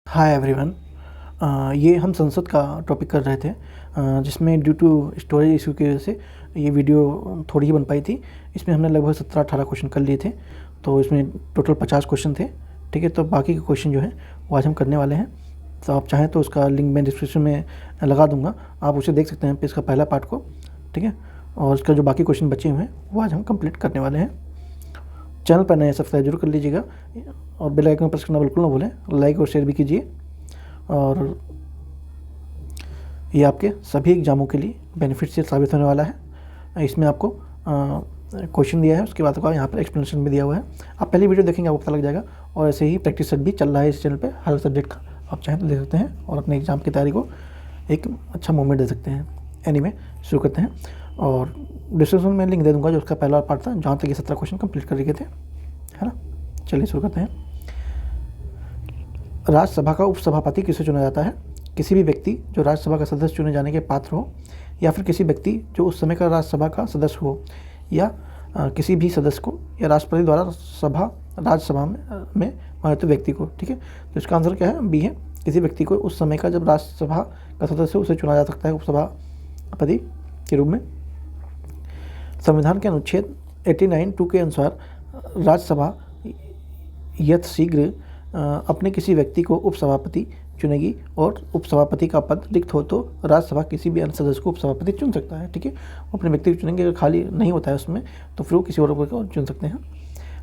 Hi everyone. ये हम संसद का टॉपिक कर रहे थे, जिसमें ड्यू टू स्टोरेज इशू की वजह से ये वीडियो थोड़ी ही बन पाई थी। इसमें हमने लगभग 17-18 क्वेश्चन कर लिए थे, तो इसमें टोटल 50 क्वेश्चन थे। ठीक है, तो बाकी के क्वेश्चन जो है वो आज हम करने वाले हैं। तो आप चाहें तो उसका लिंक मैं डिस्क्रिप्शन में लगा दूंगा, आप उसे देख सकते हैं इसका पहला पार्ट को। ठीक है, और इसका जो बाकी क्वेश्चन बचे हुए हैं वो आज हम कंप्लीट करने वाले हैं। चैनल पर नए सब्सक्राइब जरूर कर लीजिएगा और बेल आइकन प्रेस करना बिल्कुल ना भूलें। लाइक और शेयर भी कीजिए। और ये आपके सभी एग्जामों के लिए बेनिफिट से साबित होने वाला है। इसमें आपको क्वेश्चन दिया है, उसके बाद आपको यहाँ पर एक्सप्लेनेशन भी दिया हुआ है। आप पहली वीडियो देखेंगे आपको पता लग जाएगा। और ऐसे ही प्रैक्टिस सेट भी चल रहा है इस चैनल पे हर सब्जेक्ट का, आप चाहें तो देख सकते हैं और अपने एग्जाम की तैयारी को एक अच्छा मोमेंट दे सकते हैं। एनीवे शुरू करते हैं, और डिस्क्रिप्शन में लिंक दे दूँगा जो उसका पहला पार्ट था, जहाँ तक ये 17 क्वेश्चन कंप्लीट कर लिए थे, है ना। चलिए शुरू करते हैं। राज्यसभा का उपसभापति किसे चुना जाता है? किसी भी व्यक्ति जो राज्यसभा का सदस्य चुने जाने के पात्र हो, या फिर किसी व्यक्ति जो उस समय का राज्यसभा का सदस्य हो, या किसी भी सदस्य को, या राष्ट्रपति द्वारा राज्यसभा में मनोनीत व्यक्ति को। ठीक है, तो इसका आंसर क्या है? बी है। किसी व्यक्ति को उस समय का जब राज्यसभा का सदस्य उसे चुना जा सकता है उपसभापति के रूप में। संविधान के अनुच्छेद 89(2) के अनुसार राज्यसभा यथाशीघ्र अपने किसी व्यक्ति को उपसभापति चुनेगी, और उपसभापति का पद रिक्त हो तो राज्यसभा किसी भी अन्य सदस्य को उपसभापति चुन सकता है। ठीक है, वो अपने व्यक्ति को चुनेंगे, अगर खाली नहीं होता है उसमें तो फिर वो किसी और को चुन सकते हैं।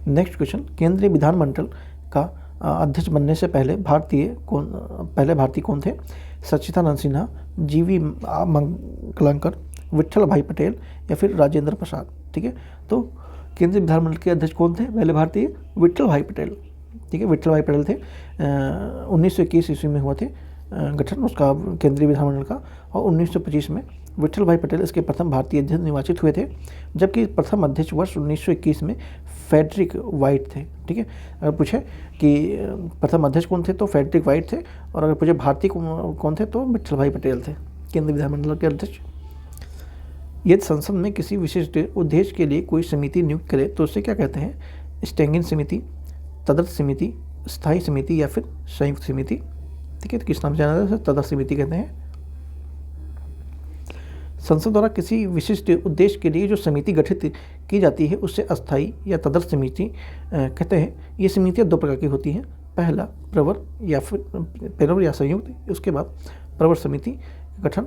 नेक्स्ट क्वेश्चन, केंद्रीय विधानमंडल का अध्यक्ष बनने से पहले भारतीय कौन थे? सच्चिदानंद सिन्हा, जीवी मंगलकर, विट्ठल भाई पटेल, या फिर राजेंद्र प्रसाद। ठीक है, तो केंद्रीय विधानमंडल के अध्यक्ष कौन थे पहले भारतीय? विट्ठल भाई पटेल। ठीक है, विट्ठल भाई पटेल थे। 1921 ईस्वी में हुआ थे गठन उसका केंद्रीय विधानमंडल का, और 1925 में विट्ठल भाई पटेल इसके प्रथम भारतीय अध्यक्ष निर्वाचित हुए थे, जबकि प्रथम अध्यक्ष वर्ष 1921 में फ्रेडरिक वाइट थे। ठीक है, अगर पूछे कि प्रथम अध्यक्ष कौन थे तो फ्रेडरिक वाइट थे, और अगर पूछे भारतीय कौन थे तो विट्ठल भाई पटेल थे केंद्रीय विधानमंडल के अध्यक्ष। यदि संसद में किसी विशिष्ट उद्देश्य के लिए कोई समिति नियुक्त करे तो उसे क्या कहते हैं? स्टैंडिंग समिति, तदर्थ समिति, स्थायी समिति, या फिर संयुक्त समिति। ठीक है, तो किस नाम से जाना जाता है? तदर्थ समिति कहते हैं। संसद द्वारा किसी विशिष्ट उद्देश्य के लिए जो समिति गठित की जाती है उसे अस्थायी या तदर्थ समिति कहते हैं। ये समितियाँ दो प्रकार की होती हैं। पहला प्रवर या संयुक्त, उसके बाद प्रवर समिति गठन।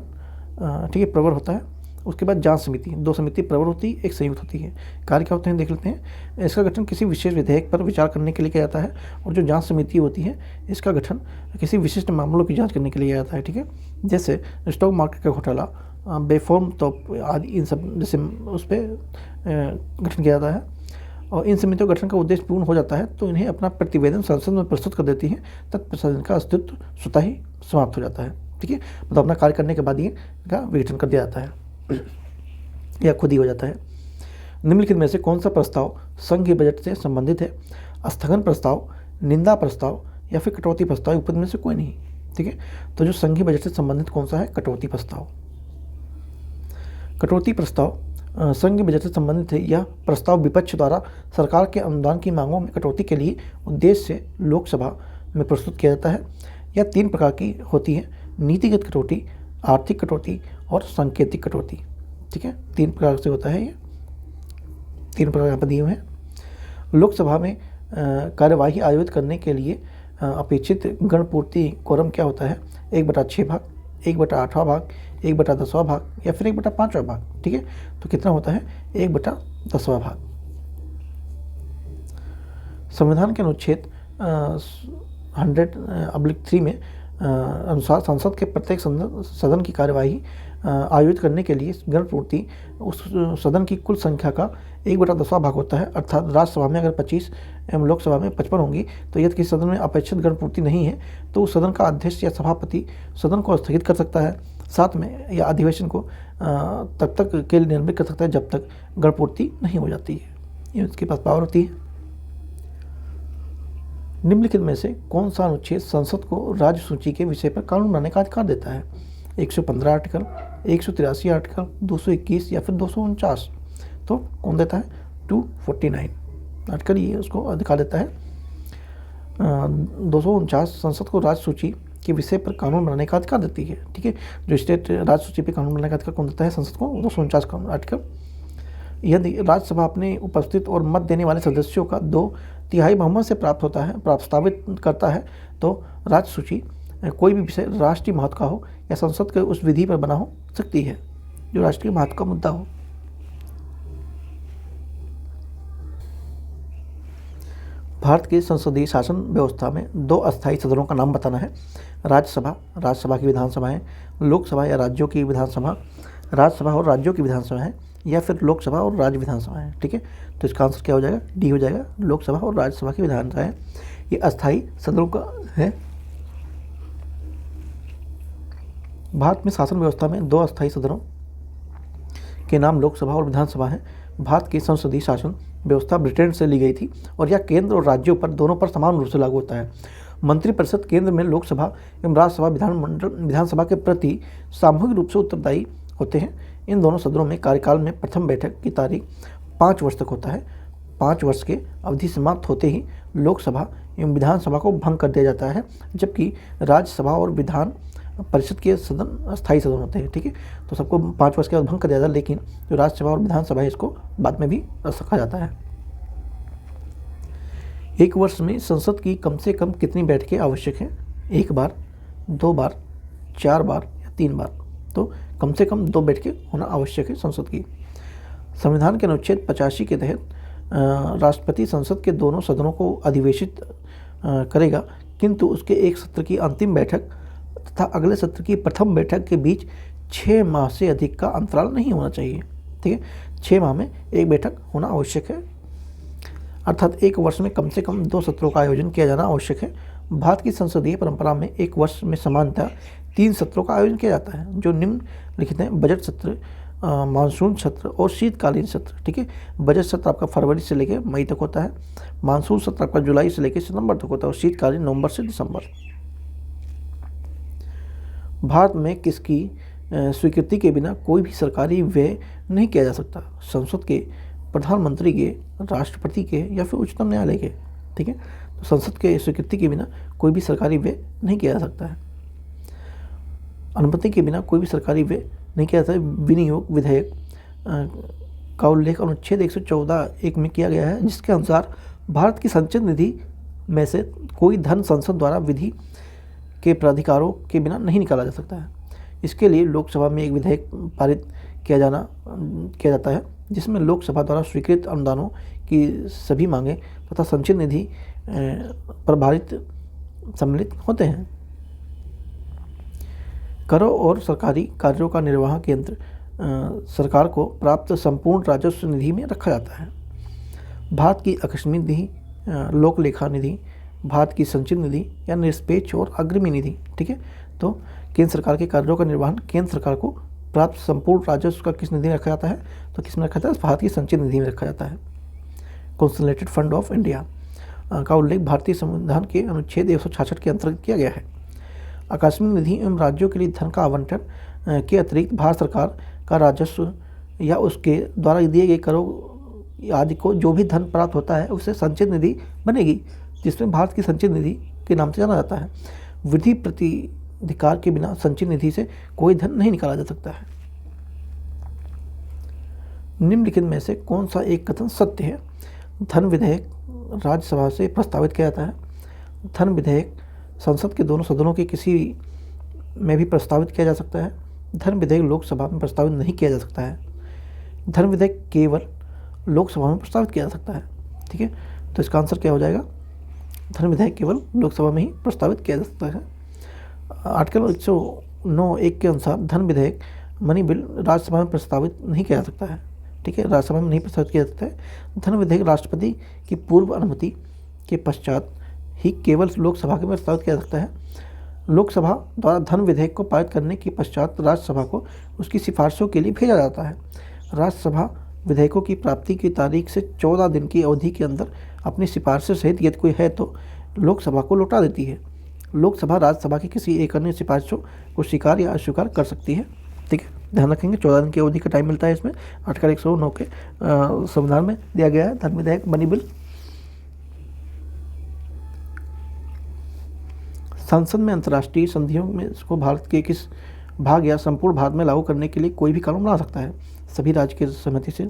ठीक है, प्रवर होता है, उसके बाद जांच समिति। दो समिति प्रवर होती है, एक संयुक्त होती है। कार्य क्या होते हैं देख लेते हैं। इसका गठन किसी विशेष विधेयक पर विचार करने के लिए किया जाता है, और जो जांच समिति होती है इसका गठन किसी विशिष्ट मामलों की जांच करने के लिए किया जाता है। ठीक है, जैसे स्टॉक मार्केट का घोटाला, बेफॉर्म तो आदि, इन सब जैसे उस पर गठन किया जाता है। और इन समितियों का गठन का उद्देश्य पूर्ण हो जाता है तो इन्हें अपना प्रतिवेदन संसद में प्रस्तुत कर देती हैं, तत्पश्चात इनका अस्तित्व स्वतः ही समाप्त हो जाता है। ठीक है, मतलब अपना कार्य करने के बाद ही इनका विघटन कर दिया जाता है या खुद ही हो जाता है। निम्नलिखित में से कौन सा प्रस्ताव संघीय बजट से संबंधित है? स्थगन प्रस्ताव, निंदा प्रस्ताव, या फिर कटौती प्रस्ताव? ऊपर में से कोई नहीं। ठीक है, तो जो संघीय बजट से संबंधित कौन सा है? कटौती प्रस्ताव। कटौती प्रस्ताव संघीय बजट से संबंधित है। यह प्रस्ताव विपक्ष द्वारा सरकार के अनुदान की मांगों में कटौती के लिए उद्देश्य से लोकसभा में प्रस्तुत किया जाता है। यह 3 प्रकार की होती है: नीतिगत कटौती, आर्थिक कटौती, और सांकेतिक कटौती। ठीक है, 3 प्रकार से होता है। ये 3 प्रकार यहाँ पर दिए हुए हैं। लोकसभा में कार्यवाही आयोजित करने के लिए अपेक्षित गणपूर्ति कोरम क्या होता है? 1/6 भाग, 1/8वां भाग, 1/10वां भाग, या फिर 1/5वां भाग। ठीक है, तो कितना होता है? 1/10वां भाग। संविधान के अनुच्छेद 100(3) में अनुसार संसद के प्रत्येक सदन की कार्यवाही आयोजित करने के लिए गणपूर्ति उस सदन की कुल संख्या का 1/10वां भाग होता है। अर्थात राज्यसभा में अगर 25 एवं लोकसभा में 55 होंगी, तो यदि किसी सदन में अपेक्षित गणपूर्ति नहीं है तो उस सदन का अध्यक्ष या सभापति सदन को स्थगित कर सकता है, साथ में या अधिवेशन को तब तक के लिए निलंबित कर सकता है जब तक गणपूर्ति नहीं हो जाती है। ये उसके पास पावर होती है। निम्नलिखित में से कौन सा अनुच्छेद संसद को राज्य सूची के विषय पर कानून बनाने का अधिकार देता है? 115 आर्टिकल, 183 आर्टिकल, 221, या फिर 249? तो कौन देता है? 249 आर्टिकल ये उसको अधिकार देता है। 249 संसद को राज्य सूची के विषय पर कानून बनाने का अधिकार देती है। ठीक है, जो स्टेट राज्य सूची पर कानून बनाने का अधिकार कौन देता है? संसद को। 249 का आर्टिकल। यदि राज्यसभा अपने उपस्थित और मत देने वाले सदस्यों का 2/3 बहुमत से प्राप्त होता है, प्रस्तावित करता है, तो राज्य सूची कोई भी विषय राष्ट्रीय महत्व का हो या संसद के उस विधि पर बना हो सकती है जो राष्ट्रीय महत्व का मुद्दा हो। भारत की संसदीय शासन व्यवस्था में 2 अस्थायी सदनों का नाम बताना है। राज्यसभा, राज्यसभा की विधानसभाएं, लोकसभा या राज्यों की विधानसभा, राज्यसभा और राज्यों की विधानसभाएं, या फिर लोकसभा और राज्य विधानसभाएं। ठीक है, तो इसका आंसर क्या हो जाएगा? डी हो जाएगा, लोकसभा और राज्यसभा की विधानसभाएं। ये अस्थायी सदनों का है। भारत में शासन व्यवस्था में 2 अस्थायी सदनों के नाम लोकसभा और विधानसभा हैं। भारत की संसदीय शासन व्यवस्था ब्रिटेन से ली गई थी और यह केंद्र और राज्यों पर दोनों पर समान रूप से लागू होता है। मंत्रिपरिषद केंद्र में लोकसभा एवं राज्यसभा विधानसभा के प्रति सामूहिक रूप से उत्तरदायी होते हैं। इन दोनों सदनों में कार्यकाल में प्रथम बैठक की तारीख 5 वर्ष तक होता है। 5 वर्ष के अवधि समाप्त होते ही लोकसभा एवं विधानसभा को भंग कर दिया जाता है, जबकि राज्यसभा और विधान परिषद के सदन अस्थायी सदन होते हैं। ठीक है, तो सबको 5 वर्ष के बाद भंग कर दिया जाता है, लेकिन जो राज्यसभा और विधानसभा है इसको बाद में भी रखा जाता है। एक वर्ष में संसद की कम से कम कितनी बैठकें आवश्यक हैं? 1 बार, 2 बार, 4 बार या 3 बार? तो कम से कम 2 बैठकें होना आवश्यक है संसद की। संविधान के अनुच्छेद 85 के तहत राष्ट्रपति संसद के दोनों सदनों को अधिवेशित करेगा, किंतु उसके एक सत्र की अंतिम बैठक तथा अगले सत्र की प्रथम बैठक के बीच 6 माह से अधिक का अंतराल नहीं होना चाहिए। ठीक है, 6 माह में एक बैठक होना आवश्यक है, अर्थात एक वर्ष में कम से कम 2 सत्रों का आयोजन किया जाना आवश्यक है। भारत की संसदीय परंपरा में एक वर्ष में सामान्यतः 3 सत्रों का आयोजन किया जाता है, जो निम्नलिखित हैं: बजट सत्र, मानसून सत्र और शीतकालीन सत्र। ठीक है, बजट सत्र आपका फरवरी से लेकर मई तक होता है, मानसून सत्र आपका जुलाई से लेकर सितंबर तक होता है और शीतकालीन नवंबर से दिसंबर। भारत में किसकी स्वीकृति के बिना कोई भी सरकारी व्यय नहीं किया जा सकता? संसद के, प्रधानमंत्री के, राष्ट्रपति के या फिर उच्चतम न्यायालय के? ठीक है, तो संसद के स्वीकृति के बिना कोई भी सरकारी व्यय नहीं किया जा सकता है। अनुमति के बिना कोई भी सरकारी व्यय नहीं किया जाता है। विनियोग विधेयक का उल्लेख अनुच्छेद 114(1) में किया गया है, जिसके अनुसार भारत की संचित निधि में से कोई धन संसद द्वारा विधि के प्राधिकारों के बिना नहीं निकाला जा सकता है। इसके लिए लोकसभा में एक विधेयक पारित किया जाता है, जिसमें लोकसभा द्वारा स्वीकृत अनुदानों की सभी मांगें तथा संचित निधि प्रभारित सम्मिलित होते हैं। करों और सरकारी कार्यों का निर्वाह केंद्र सरकार को प्राप्त संपूर्ण राजस्व निधि में रखा जाता है। भारत की आकस्मिक निधि, लोक लेखा निधि, भारत की संचित निधि या निरपेक्ष और अग्रिमी निधि। ठीक है, तो केंद्र सरकार के कार्यों का निर्वहन केंद्र सरकार को प्राप्त संपूर्ण राजस्व का किस निधि में रखा जाता है? तो किस में रखा जाता है? भारत की संचित निधि में रखा जाता है। कंसोलिडेटेड फंड ऑफ इंडिया का उल्लेख भारतीय संविधान के अनुच्छेद 166 के अंतर्गत किया गया है। आकस्मिक निधि एवं राज्यों के लिए धन का आवंटन के अतिरिक्त भारत सरकार का राजस्व या उसके द्वारा दिए गए करों आदि को जो भी धन प्राप्त होता है उसे संचित निधि बनेगी, जिसमें भारत की संचित निधि के नाम से जाना जाता है। विधि प्रतिधिकार के बिना संचित निधि से कोई धन नहीं निकाला जा सकता है। निम्नलिखित में से कौन सा एक कथन सत्य है? धन विधेयक राज्यसभा से प्रस्तावित किया जाता है। धन विधेयक संसद के दोनों सदनों के किसी में भी प्रस्तावित किया जा सकता है। धन विधेयक लोकसभा में प्रस्तावित नहीं किया जा सकता है। धन विधेयक केवल लोकसभा में प्रस्तावित किया जा सकता है। ठीक है, तो इसका आंसर क्या हो जाएगा? धन विधेयक केवल लोकसभा में ही प्रस्तावित किया जा सकता है। आर्टिकल 109(1) के अनुसार धन विधेयक मनी बिल राज्यसभा में प्रस्तावित नहीं किया जा सकता है। ठीक है, राज्यसभा में नहीं प्रस्तावित किया जा सकता है। धन विधेयक राष्ट्रपति की पूर्व अनुमति के पश्चात ही केवल लोकसभा के में प्रस्तावित किया जा सकता है। लोकसभा द्वारा धन विधेयक को पारित करने के पश्चात राज्यसभा को उसकी सिफारिशों के लिए भेजा जाता है। राज्यसभा विधेयकों की प्राप्ति की तारीख से 14 दिन की अवधि के अंदर अपनी सिफारिशों सहित यदि कोई है तो लोकसभा को लौटा देती है। लोकसभा राज्यसभा की किसी एक अन्य सिफारिशों को स्वीकार या अस्वीकार कर सकती है। ठीक है, ध्यान रखेंगे 14 दिन की अवधि का टाइम मिलता है इसमें। आर्टिकल 109 के संविधान में दिया गया है धन विधेयक मनी बिल। संसद में अंतर्राष्ट्रीय संधियों में इसको भारत के किस भाग या संपूर्ण भारत में लागू करने के लिए कोई भी कानून बना सकता है? सभी राज्य की सहमति से,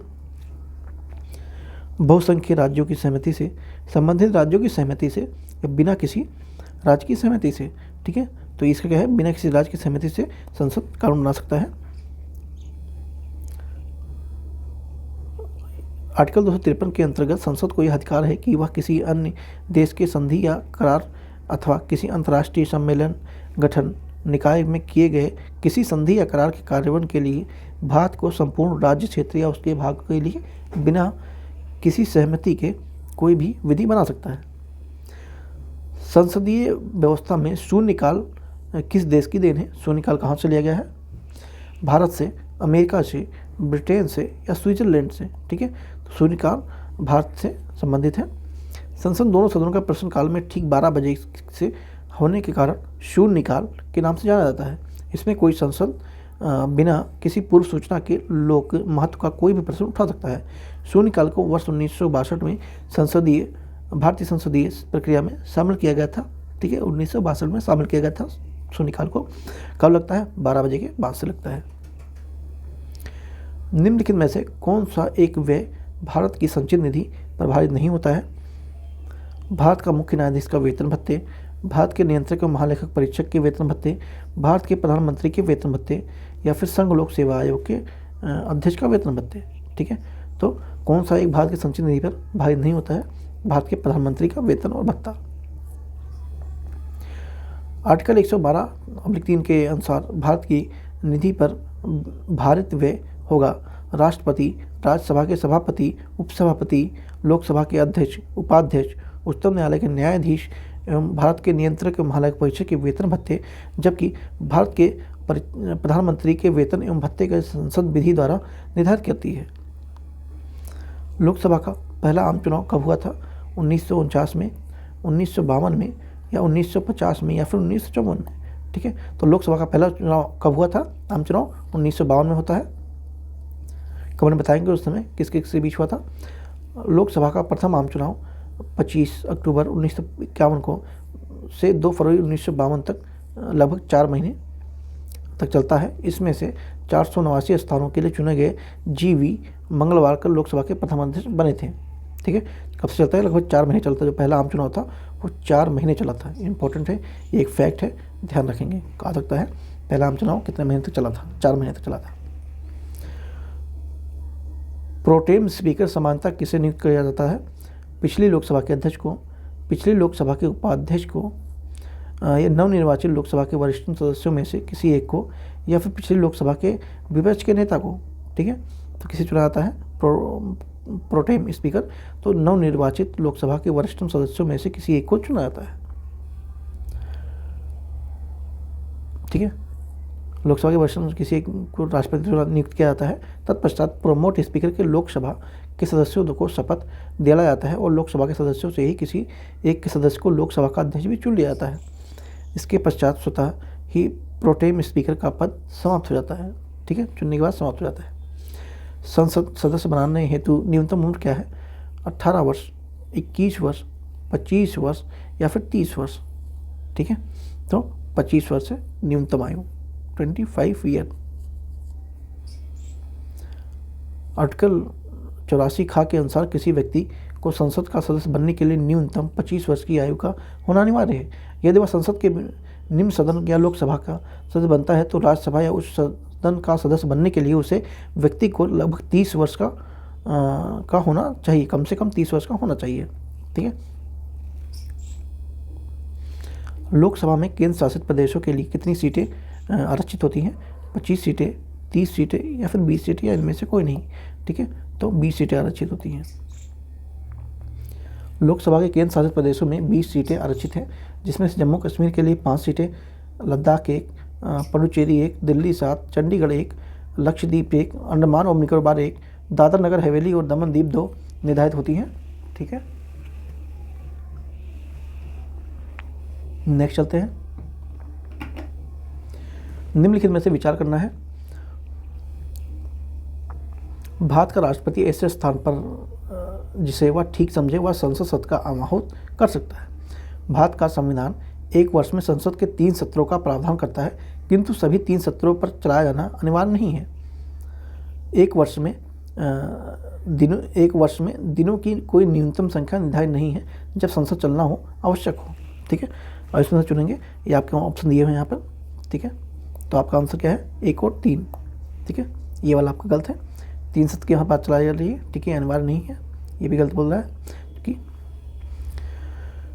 बहुसंख्य राज्यों की सहमति से, संबंधित राज्यों की सहमति से या बिना किसी राज्य की सहमति से। ठीक है, तो इसका क्या है, बिना किसी राज्य की सहमति से संसद कानून बना सकता है। आर्टिकल 253 के अंतर्गत संसद को यह अधिकार है कि वह किसी अन्य देश के संधि या करार अथवा किसी अंतर्राष्ट्रीय सम्मेलन, गठन, निकाय में किए गए किसी संधि या करार के कार्यान्वयन के लिए भारत को संपूर्ण राज्य क्षेत्र या उसके भाग के लिए बिना किसी सहमति के कोई भी विधि बना सकता है। संसदीय व्यवस्था में शून्यकाल किस देश की देन है? शून्यकाल कहाँ से लिया गया है? भारत से, अमेरिका से, ब्रिटेन से या स्विट्जरलैंड से। ठीक है, तो शून्यकाल भारत से संबंधित है। संसद दोनों सदनों का प्रश्नकाल में ठीक 12 बजे से होने के कारण शून्यकाल के नाम से जाना जाता है। इसमें कोई संसद बिना किसी पूर्व सूचना के लोक महत्व का कोई भी प्रश्न उठा सकता है। शून्यकाल को वर्ष 1962 में भारतीय संसदीय प्रक्रिया में शामिल किया गया था। ठीक है, 1962 में शामिल किया गया था शून्यकाल को। कब लगता है? 12 बजे के बाद से लगता है। निम्नलिखित में से कौन सा एक व्यय भारत की संचित निधि प्रभावित नहीं होता है? भारत का मुख्य न्यायाधीश का वेतन भत्ते, भारत के नियंत्रक और महालेखक परीक्षक के वेतन भत्ते, भारत के प्रधानमंत्री के वेतन भत्ते या फिर संघ लोक सेवा आयोग के अध्यक्ष का वेतन भत्ते। ठीक है, तो कौन सा एक भारत की संचित निधि पर भारित नहीं होता है? भारत के प्रधानमंत्री का वेतन और भत्ता। आर्टिकल 112/3 के अनुसार भारत की निधि पर भारित व्यय होगा राष्ट्रपति, राज्यसभा के सभापति, उपसभापति, लोकसभा के अध्यक्ष, उपाध्यक्ष, उच्चतम न्यायालय के न्यायाधीश एवं भारत के नियंत्रक एवं महालेखक परीक्षक के वेतन भत्ते, जबकि भारत के प्रधानमंत्री के वेतन एवं भत्ते का संसद विधि द्वारा निर्धारित करती है। लोकसभा का पहला आम चुनाव कब हुआ था? 1949 में, 1952 में या 1950 में या फिर 1954 में। ठीक है, तो लोकसभा का पहला चुनाव कब हुआ था? आम चुनाव 1952 में होता है। कमेंट बताएंगे उस समय किस किस के बीच हुआ था। लोकसभा का प्रथम आम चुनाव 25 अक्टूबर 1951 को से 2 फरवरी 1952 तक लगभग 4 महीने तक चलता है। इसमें से 489 स्थानों के लिए चुने गए GV मंगलवार को लोकसभा के प्रथम अध्यक्ष बने थे। ठीक है, कब से चलता है? लगभग 4 महीने चलता है। जो पहला आम चुनाव था वो 4 महीने चला था। इंपॉर्टेंट है, ये एक फैक्ट है, ध्यान रखेंगे। आ सकता है पहला आम चुनाव कितने महीने तक चला था? 4 महीने तक चला था। प्रोटेम स्पीकर समानता किसे नियुक्त किया जाता है? पिछली लोकसभा के अध्यक्ष को, पिछली लोकसभा के उपाध्यक्ष को, या नवनिर्वाचित लोकसभा के वरिष्ठ सदस्यों में से किसी एक को, या फिर पिछली लोकसभा के विपक्ष के नेता को। ठीक है, तो किसे चुना जाता है? प्रोटेम स्पीकर, तो नवनिर्वाचित लोकसभा के वरिष्ठ सदस्यों में से किसी एक को चुना जाता है। ठीक है, लोकसभा के वरिष्ठ किसी एक को राष्ट्रपति द्वारा नियुक्त किया जाता है। तत्पश्चात प्रोमोट स्पीकर के लोकसभा के सदस्यों को शपथ दिलाया जाता है और लोकसभा के सदस्यों से ही किसी एक के सदस्य को लोकसभा का अध्यक्ष भी चुन लिया जाता है। इसके पश्चात स्वतः ही प्रोटेम स्पीकर का पद समाप्त हो जाता है। ठीक है, चुनने के बाद समाप्त हो जाता है। संसद सदस्य बनाने हेतु न्यूनतम उम्र क्या है? 18 वर्ष, 21 वर्ष, 25 वर्ष या फिर 30 वर्ष। ठीक है, तो 25 वर्ष है न्यूनतम आयु, 25 ईयर। आर्टिकल 84 खा के अनुसार किसी व्यक्ति को संसद का सदस्य बनने के लिए न्यूनतम 25 वर्ष की आयु का होना अनिवार्य है। यदि वह संसद के निम्न सदन या लोकसभा का सदस्य बनता है तो राज्यसभा या उच्च सदन का सदस्य बनने के लिए उसे व्यक्ति को लगभग 30 वर्ष का होना चाहिए, कम से कम 30 वर्ष का होना चाहिए। ठीक है, लोकसभा में केंद्र शासित प्रदेशों के लिए कितनी सीटें आरक्षित होती हैं? 25 सीटें, 30 सीटें या फिर 20 सीटें या इनमें से कोई नहीं। ठीक है, तो 20 सीटें आरक्षित होती हैं। लोकसभा के केंद्र शासित प्रदेशों में 20 सीटें आरक्षित हैं, जिसमें से जम्मू कश्मीर के लिए 5 सीटें, लद्दाख 1, पुडुचेरी 1, दिल्ली 7, चंडीगढ़ 1, लक्षद्वीप 1, अंडमान और निकोबार 1, दादर नगर हवेली और दमन दीव 2 निर्धारित होती हैं। ठीक है, नेक्स्ट चलते हैं। निम्नलिखित में से विचार करना है। भारत का राष्ट्रपति ऐसे स्थान पर जिसे वह ठीक समझे वह संसद सत्र का आहूत कर सकता है। भारत का संविधान एक वर्ष में संसद के 3 सत्रों का प्रावधान करता है, किंतु सभी 3 सत्रों पर चलाया जाना अनिवार्य नहीं है। एक वर्ष में दिनों की कोई न्यूनतम संख्या निर्धारित नहीं है जब संसद चलना हो आवश्यक हो। ठीक है, और इसमें से चुनेंगे, ये आपके ऑप्शन दिए हुए हैं यहाँ पर। ठीक है, तो आपका आंसर क्या है, 1 और 3। ठीक है, ये वाला आपका गलत है। 3 सत्र की यहाँ बात चलाई जा रही है। ठीक है, अनिवार्य नहीं है, ये भी गलत बोल रहा है। क्योंकि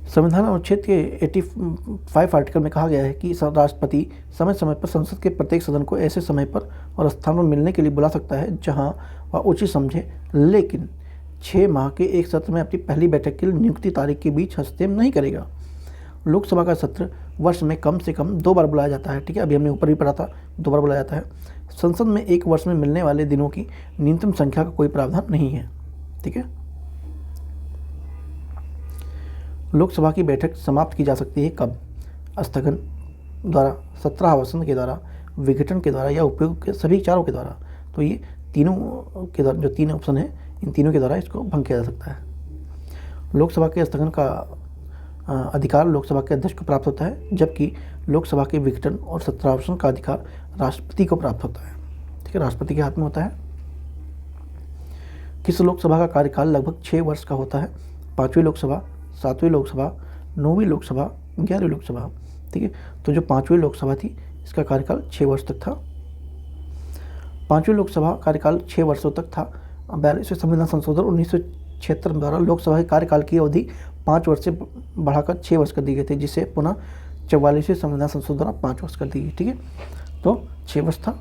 संविधान अनुच्छेद के 85 आर्टिकल में कहा गया है कि राष्ट्रपति समय समय पर संसद के प्रत्येक सदन को ऐसे समय पर और स्थान पर मिलने के लिए बुला सकता है जहां वह उचित समझे, लेकिन 6 माह के एक सत्र में अपनी पहली बैठक के लिए नियुक्ति तारीख के बीच हस्तक्षेप नहीं करेगा। लोकसभा का सत्र वर्ष में कम से कम 2 बार बुलाया जाता है। ठीक है, अभी हमने ऊपर भी पढ़ा था, 2 बार बुलाया जाता है। संसद में एक वर्ष में मिलने वाले दिनों की न्यूनतम संख्या का कोई प्रावधान नहीं है। ठीक है, लोकसभा की बैठक समाप्त की जा सकती है कब? स्थगन द्वारा, सत्रावसान के द्वारा, विघटन के द्वारा या उपयोग के सभी चारों के द्वारा। तो ये तीनों के द्वारा, जो 3 ऑप्शन है, इन तीनों के द्वारा इसको भंग किया जा सकता है। लोकसभा के स्थगन का अधिकार लोकसभा के अध्यक्ष को प्राप्त होता है, जबकि लोकसभा के विघटन और सत्रावसान का अधिकार राष्ट्रपति को प्राप्त होता है। ठीक है, राष्ट्रपति के हाथ में होता है। किस लोकसभा का कार्यकाल लगभग 6 वर्ष का होता है? 5वीं लोकसभा, 7वीं लोकसभा, 9वीं लोकसभा, 11वीं लोकसभा। ठीक है, तो जो 5वीं लोकसभा थी इसका कार्यकाल 6 वर्ष तक था। 5वीं लोकसभा कार्यकाल 6 वर्षों तक था। 42वें संविधान संशोधन 1976 द्वारा लोकसभा के कार्यकाल की अवधि 5 वर्ष से बढ़ाकर 6 वर्ष कर दी गई थी, जिसे पुनः 44वें संविधान संशोधन द्वारा 5 वर्ष कर दी गई। ठीक है, तो 6 वर्ष था,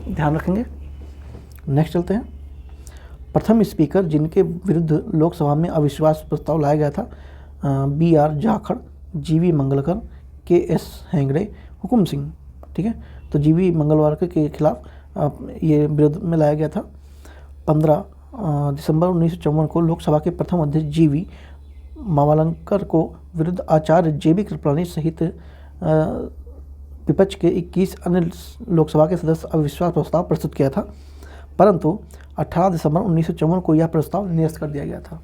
ध्यान रखेंगे। नेक्स्ट चलते हैं। प्रथम स्पीकर जिनके विरुद्ध लोकसभा में अविश्वास प्रस्ताव लाया गया था, BR Jakhar, GV मंगलकर, KS Hegde, Hukum Singh. ठीक है, तो GV मंगलवारकर के खिलाफ ये विरोध में लाया गया था। 15 दिसंबर 1954 को लोकसभा के प्रथम अध्यक्ष GV मावलंकर को विरुद्ध आचार्य JB कृपलानी सहित विपक्ष के 21 अन्य लोकसभा के सदस्य अविश्वास प्रस्ताव प्रस्तुत किया था, परंतु 18 दिसंबर 1954 को यह प्रस्ताव निरस्त कर दिया गया था।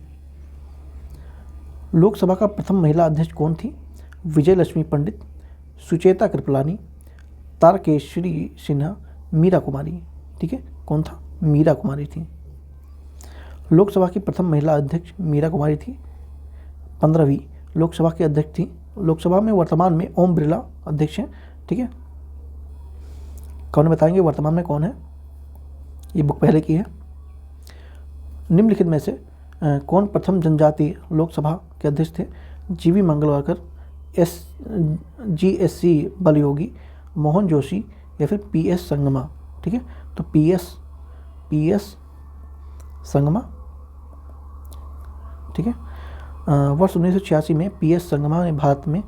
लोकसभा का प्रथम महिला अध्यक्ष कौन थी? विजय लक्ष्मी पंडित, सुचेता कृपलानी, तारकेश्वरी सिन्हा, मीरा कुमारी। ठीक है, कौन था? मीरा कुमारी थी। लोकसभा की प्रथम महिला अध्यक्ष मीरा कुमारी थी। 15वीं लोकसभा के अध्यक्ष थी। लोकसभा में वर्तमान में ओम बिरला अध्यक्ष हैं। ठीक है, कौन बताएंगे वर्तमान में कौन है? ये बुक पहले की है। निम्नलिखित में से कौन प्रथम जनजातीय लोकसभा के अध्यक्ष थे? GV मंगलवारकर, GSC बलयोगी, मोहन जोशी या फिर PS संगमा। ठीक है, तो PS संगमा। ठीक है, वर्ष 1986 में PS संगमा ने भारत में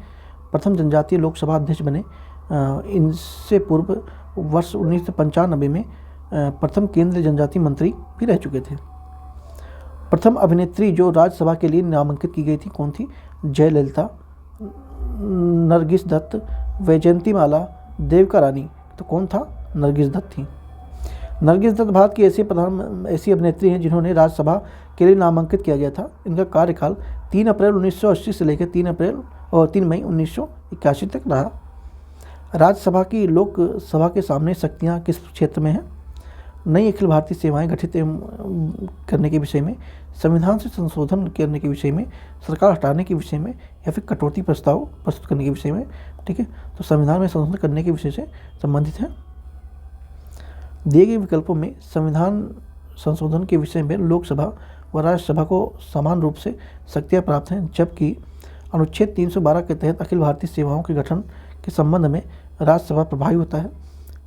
प्रथम जनजातीय लोकसभा अध्यक्ष बने। इनसे पूर्व वर्ष 1995 में प्रथम केंद्रीय जनजातीय मंत्री भी रह चुके थे। प्रथम अभिनेत्री जो राज्यसभा के लिए नामांकित की गई थी कौन थी? जयललिता, नरगिस दत्त, वैजयंती माला, देविका रानी। तो कौन था? नरगिस दत्त थी। नरगिस दत्त भारत की ऐसी अभिनेत्री हैं जिन्होंने राज्यसभा के लिए नामांकित किया गया था। इनका कार्यकाल 3 अप्रैल 1980 से लेकर 3 मई 1981 तक रहा। राज्यसभा की लोकसभा के सामने शक्तियाँ किस क्षेत्र में हैं? नई अखिल भारतीय सेवाएं गठित करने के विषय में, संविधान से संशोधन करने के विषय में, सरकार हटाने के विषय में या फिर कटौती प्रस्ताव प्रस्तुत करने के विषय में। ठीक है, तो संविधान में संशोधन करने के विषय से संबंधित है। दिए गए विकल्पों में संविधान संशोधन के विषय में लोकसभा व राज्यसभा को समान रूप से शक्तियाँ प्राप्त हैं, जबकि अनुच्छेद 312 के तहत अखिल भारतीय सेवाओं के गठन के संबंध में राज्यसभा प्रभावी होता है।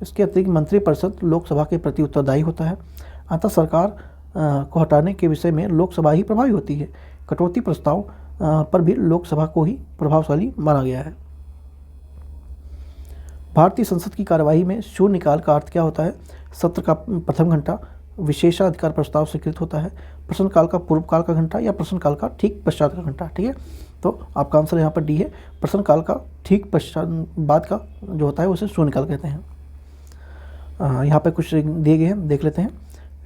इसके अतिरिक्त मंत्रिपरिषद लोकसभा के प्रति उत्तरदायी होता है। अतः सरकार को हटाने के विषय में लोकसभा ही प्रभावी होती है। कटौती प्रस्ताव पर भी लोकसभा को ही प्रभावशाली माना गया है। भारतीय संसद की कार्यवाही में शून्यकाल का अर्थ क्या होता है? सत्र का प्रथम घंटा, विशेषाधिकार प्रस्ताव स्वीकृत होता है, प्रश्नकाल का पूर्व काल का घंटा या प्रश्नकाल का ठीक पश्चात का घंटा। ठीक है, तो आपका आंसर यहाँ पर डी है। प्रश्नकाल का ठीक पश्चात बाद का जो होता है उसे शून्यकाल कहते हैं। यहाँ पे कुछ दिए गए हैं, देख लेते हैं।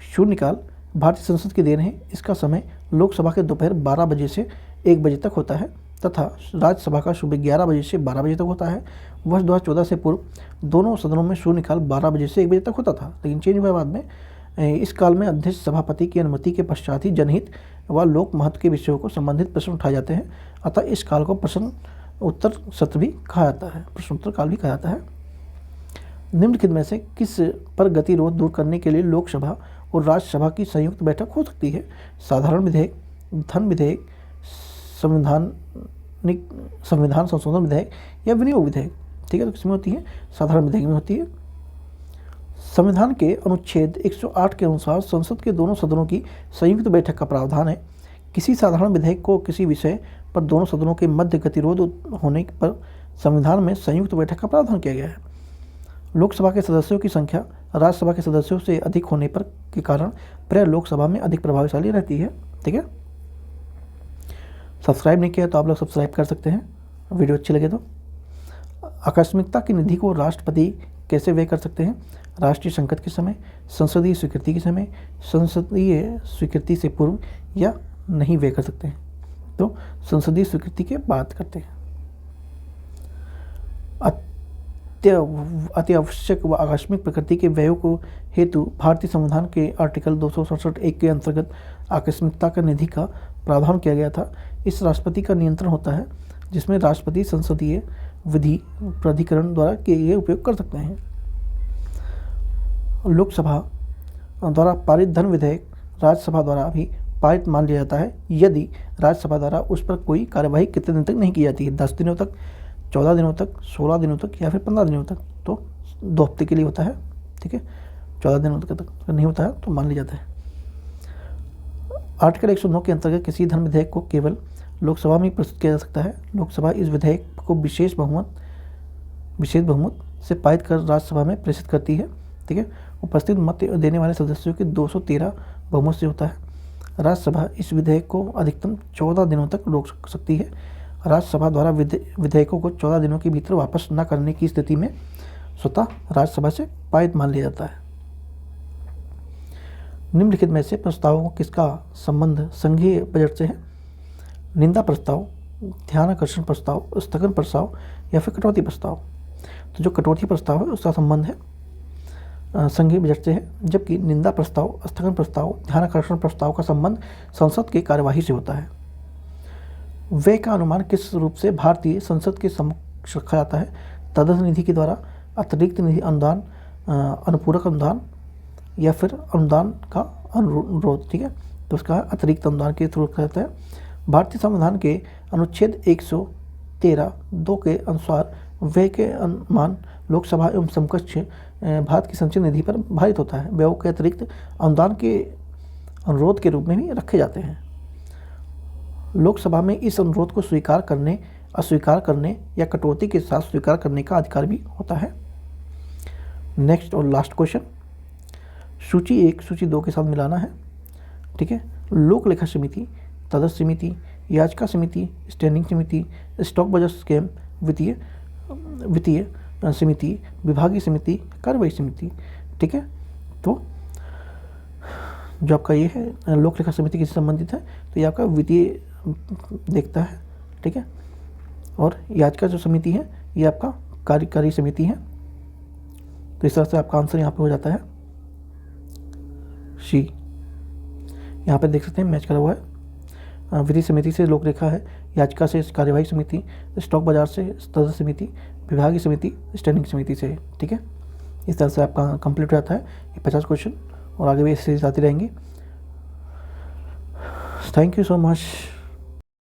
शून्यकाल भारतीय संसद की देन है। इसका समय लोकसभा के दोपहर 12 बजे से 1 बजे तक होता है। तथा राज्यसभा का सुबह 11 बजे से 12 बजे तक होता है। वर्ष 2014 से पूर्व दोनों सदनों में शून्यकाल 12 बजे से 1 बजे तक होता था, लेकिन चेंज हुआ बाद में। इस काल में अध्यक्ष सभापति की अनुमति के पश्चात ही जनहित व लोक महत्व के विषयों को संबंधित प्रश्न उठाए जाते हैं। अतः इस काल को प्रश्न उत्तर सत्र भी कहा जाता है, प्रश्नोत्तर काल भी कहा जाता है। निम्नलिखित में से किस पर गतिरोध दूर करने के लिए लोकसभा और राज्यसभा की संयुक्त बैठक हो सकती है? साधारण विधेयक, धन विधेयक, संविधान संशोधन विधेयक या विनियोग विधेयक। ठीक है, तो किसमें होती है? साधारण विधेयक में होती है। संविधान के अनुच्छेद 108 के अनुसार संसद के दोनों सदनों की संयुक्त बैठक का प्रावधान है। किसी साधारण विधेयक को किसी विषय पर दोनों सदनों के मध्य गतिरोध होने पर संविधान में संयुक्त बैठक का प्रावधान किया गया है। लोकसभा के सदस्यों की संख्या राज्यसभा के सदस्यों से अधिक होने पर के कारण प्राय लोकसभा में अधिक प्रभावशाली रहती है। ठीक है, सब्सक्राइब नहीं किया तो आप लोग सब्सक्राइब कर सकते हैं, वीडियो अच्छी लगे तो। आकस्मिकता की निधि को राष्ट्रपति कैसे व्यय कर सकते हैं? राष्ट्रीय संकट के समय, संसदीय स्वीकृति के समय, संसदीय स्वीकृति से पूर्व या नहीं व्यय कर सकते हैं। तो संसदीय स्वीकृति के बाद करते हैं। अति आवश्यक व आकस्मिक प्रकृति के व्ययों को हेतु भारतीय संविधान के आर्टिकल 267(1) के अंतर्गत आकस्मिकता का निधि का प्रावधान किया गया था। इस राष्ट्रपति का नियंत्रण होता है, जिसमें राष्ट्रपति संसदीय विधि प्राधिकरण द्वारा किए गए उपयोग कर सकते हैं। लोकसभा द्वारा पारित धन विधेयक राज्यसभा द्वारा भी पारित मान लिया जाता है यदि राज्यसभा द्वारा उस पर कोई कार्यवाही कितने दिन तक नहीं की जाती है? 10 दिनों तक, 14 दिनों तक, 16 दिनों तक या फिर 15 दिनों तक। तो 2 हफ्ते के लिए होता है। ठीक है, 14 दिनों तक नहीं होता है तो मान लिया जाता है। आर्टिकल 109 के अंतर्गत किसी धन विधेयक को केवल लोकसभा में प्रस्तुत किया जा सकता है। लोकसभा इस विधेयक को विशेष बहुमत से पारित कर राज्यसभा में प्रेषित करती है। ठीक है, उपस्थित मत देने वाले सदस्यों के 213 बहुमत से होता है। राज्यसभा इस विधेयक को अधिकतम 14 दिनों तक रोक सकती है। राज्यसभा द्वारा विधेयकों को 14 दिनों के भीतर वापस न करने की स्थिति में स्वतः राज्यसभा से पारित मान लिया जाता है। निम्नलिखित में से प्रस्तावों को किसका संबंध संघीय बजट से है? निंदा प्रस्ताव, ध्यानाकर्षण प्रस्ताव, स्थगन प्रस्ताव या फिर कटौती प्रस्ताव। तो जो कटौती प्रस्ताव है उसका संबंध है संघीय बजट से है, जबकि निंदा प्रस्ताव, स्थगन प्रस्ताव, ध्यानाकर्षण प्रस्ताव का संबंध संसद की कार्यवाही से होता है। व्यय का अनुमान किस रूप से भारतीय संसद के समक्ष रखा जाता है? तदर्थ निधि के द्वारा, अतिरिक्त निधि अनुदान, अनुपूरक अनुदान या फिर अनुदान का अनुरोध। ठीक है, तो उसका अतिरिक्त अनुदान के थ्रू रखा जाता है। भारतीय संविधान के अनुच्छेद 113(2) के अनुसार व्यय के अनुमान लोकसभा एवं समकक्ष भारत की संचय निधि पर भारित होता है। व्ययों के अतिरिक्त अनुदान के अनुरोध के रूप में भी रखे जाते हैं। लोकसभा में इस अनुरोध को स्वीकार करने, अस्वीकार करने या कटौती के साथ स्वीकार करने का अधिकार भी होता है। नेक्स्ट और लास्ट क्वेश्चन, सूची 1 सूची 2 के साथ मिलाना है। ठीक है, लोक लेखा समिति, तदर्थ समिति, याचिका समिति, स्टैंडिंग समिति, स्टॉक बजट स्कैम, वित्तीय समिति, विभागीय समिति, कार्यवाही समिति। ठीक है, तो जो आपका ये है लोक लेखा समिति किससे संबंधित है? तो ये आपका वित्तीय देखता है। ठीक है, और याचिका जो समिति है ये आपका कार्यकारी समिति है। तो इस तरह से आपका आंसर यहाँ पे हो जाता है सी। यहाँ पे देख सकते हैं मैच करा हुआ है। विधि समिति से लोक लेखा है, याचिका से कार्यवाही समिति, स्टॉक बाजार से तदर्थ समिति, विभागीय समिति, स्टैंडिंग समिति से। ठीक है, इस तरह से आपका कंप्लीट हो जाता है ये 50 क्वेश्चन और आगे भी ऐसे आती रहेंगी। Thank you so much.